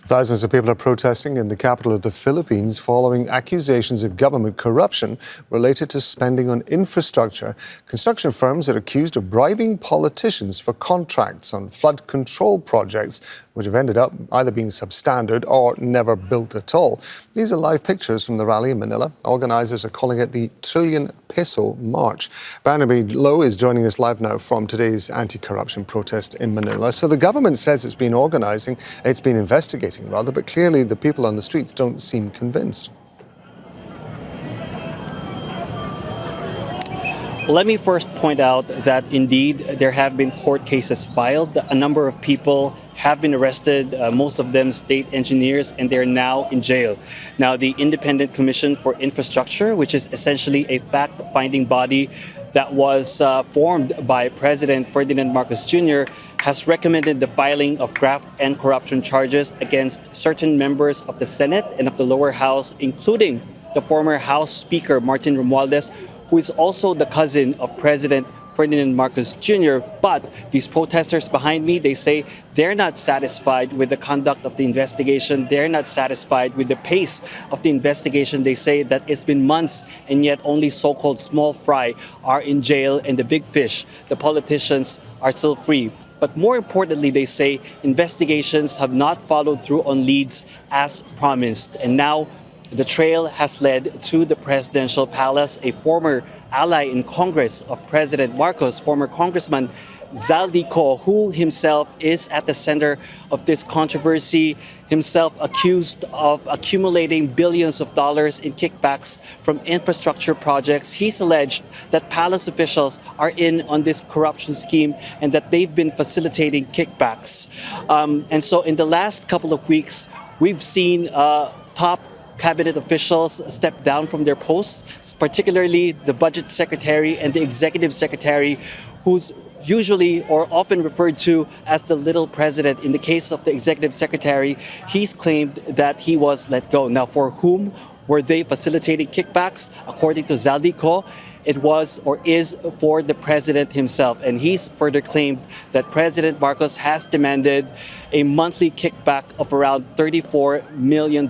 Thousands of people are protesting in the capital of the Philippines following accusations of government corruption related to spending on infrastructure. Construction firms are accused of bribing politicians for contracts on flood control projects, which have ended up either being substandard or never built at all. These are live pictures from the rally in Manila. Organisers are calling it the Trillion Peso March. Barnaby is joining us live now from today's anti-corruption protest in Manila. So the government says it's been investigating, but clearly the people on the streets don't seem convinced. Let me first point out that indeed there have been court cases filed. A number of people have been arrested, most of them state engineers, and they're now in jail. Now, the Independent Commission for Infrastructure, which is essentially a fact-finding body that was formed by President Ferdinand Marcos Jr., has recommended the filing of graft and corruption charges against certain members of the Senate and of the lower house, including the former House Speaker Martin Romualdez, who is also the cousin of President Ferdinand Marcos Jr. But these protesters behind me, they say they're not satisfied with the conduct of the investigation. They're not satisfied with the pace of the investigation. They say that it's been months and yet only so-called small fry are in jail and the big fish, the politicians, are still free. But more importantly, they say investigations have not followed through on leads as promised. And now the trail has led to the presidential palace. A former ally in Congress of President Marcos, former Congressman Zaldy, who himself is at the center of this controversy, himself accused of accumulating billions of dollars in kickbacks from infrastructure projects. He's alleged that palace officials are in on this corruption scheme and that they've been facilitating kickbacks. And so in the last couple of weeks, we've seen top cabinet officials step down from their posts, particularly the budget secretary and the executive secretary, who's usually or often referred to as the little president. In the case of the executive secretary, he's claimed that he was let go. Now, for whom were they facilitating kickbacks? According to Zaldy, it was or is for the president himself. And he's further claimed that President Marcos has demanded a monthly kickback of around $34 million.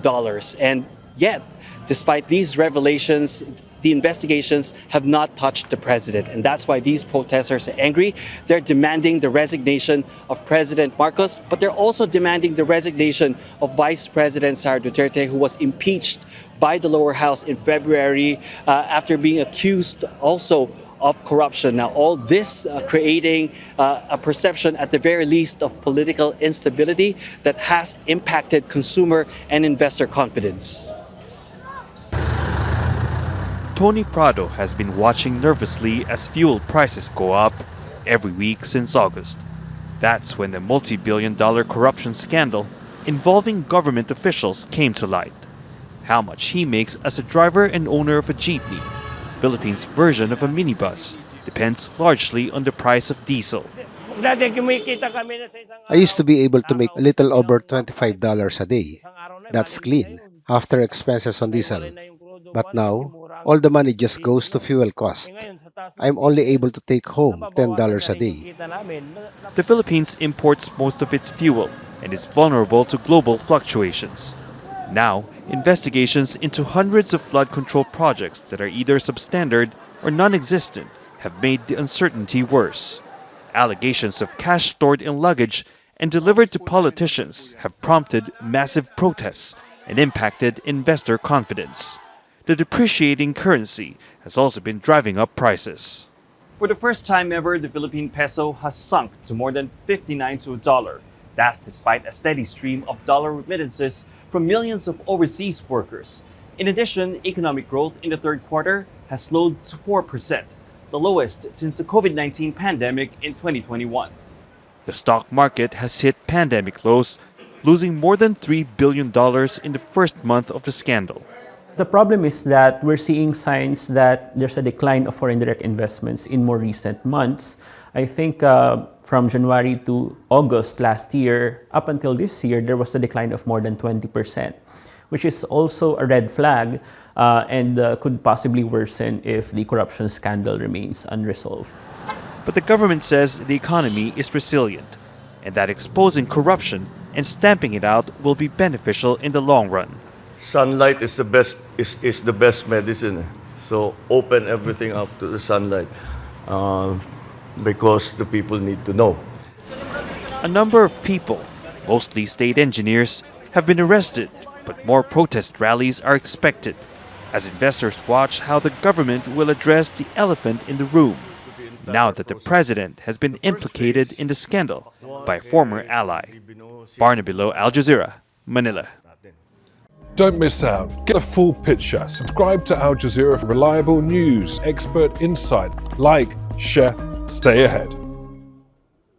And yet, despite these revelations, the investigations have not touched the president. And that's why these protesters are angry. They're demanding the resignation of President Marcos, but they're also demanding the resignation of Vice President Sara Duterte, who was impeached by the lower house in February after being accused also of corruption. Now, all this creating a perception, at the very least, of political instability that has impacted consumer and investor confidence. Tony Prado has been watching nervously as fuel prices go up every week since August. That's when the multi-billion-dollar corruption scandal involving government officials came to light. How much he makes as a driver and owner of a jeepney, Philippines' version of a minibus, depends largely on the price of diesel. I used to be able to make a little over $25 a day. That's clean, after expenses on diesel. But now, all the money just goes to fuel cost. I'm only able to take home $10 a day. The Philippines imports most of its fuel and is vulnerable to global fluctuations. Now, investigations into hundreds of flood control projects that are either substandard or non-existent have made the uncertainty worse. Allegations of cash stored in luggage and delivered to politicians have prompted massive protests and impacted investor confidence. The depreciating currency has also been driving up prices. For the first time ever, the Philippine peso has sunk to more than 59 to a dollar. That's despite a steady stream of dollar remittances from millions of overseas workers. In addition, economic growth in the third quarter has slowed to 4%, the lowest since the COVID-19 pandemic in 2021. The stock market has hit pandemic lows, losing more than $3 billion in the first month of the scandal. The problem is that we're seeing signs that there's a decline of foreign direct investments in more recent months. I think from January to August last year, up until this year, there was a decline of more than 20%, which is also a red flag and could possibly worsen if the corruption scandal remains unresolved. But the government says the economy is resilient and that exposing corruption and stamping it out will be beneficial in the long run. Sunlight is the best medicine. So open everything up to the sunlight because the people need to know. A number of people, mostly state engineers, have been arrested, but more protest rallies are expected as investors watch how the government will address the elephant in the room, now that the president has been implicated in the scandal by a former ally. Barnaby, Al Jazeera, Manila. Don't miss out. Get a full picture. Subscribe to Al Jazeera for reliable news, expert insight. Like, share, stay ahead.